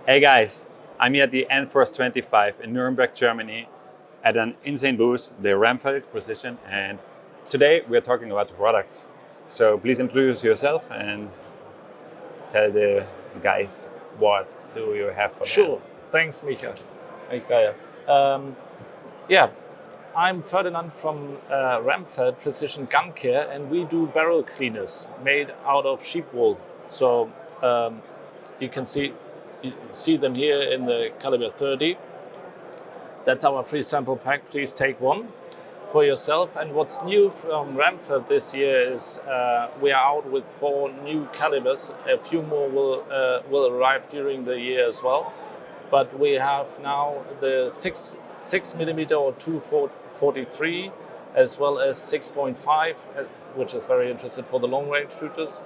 Hey guys, I'm here at the Enforce 25 in Nuremberg, Germany at an insane booth, the Ramfelt Precision, and today we're talking about the products. So please introduce yourself and tell the guys what do you have for Sure. them. Thanks, Micha. Michael. Um, yeah, I'm Ferdinand from Ramfelt Precision Gun Care, and we do barrel cleaners made out of sheep wool. So you can see them here in the caliber 30. That's our free sample pack. Please take one for yourself. And what's new from Ramfelt this year is we are out with 4 new calibers. A few more will arrive during the year as well. But we have now the 6 millimeter or 243, as well as 6.5, which is very interesting for the long range shooters.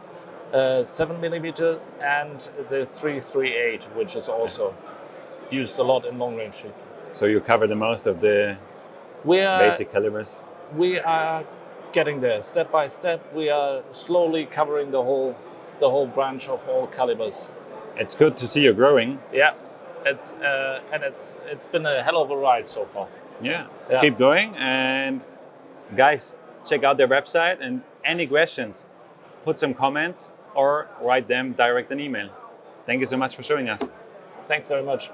7 millimeter and the 338, which is also used a lot in long range shooting. So you cover the most of the basic calibers. We are getting there step by step. We are slowly covering the whole branch of all calibers. It's good to see you growing. Yeah, it's been a hell of a ride so far. Yeah. Keep going, and guys, check out their website, and any questions, put some comments or write them direct an email. Thank you so much for showing us. Thanks very much.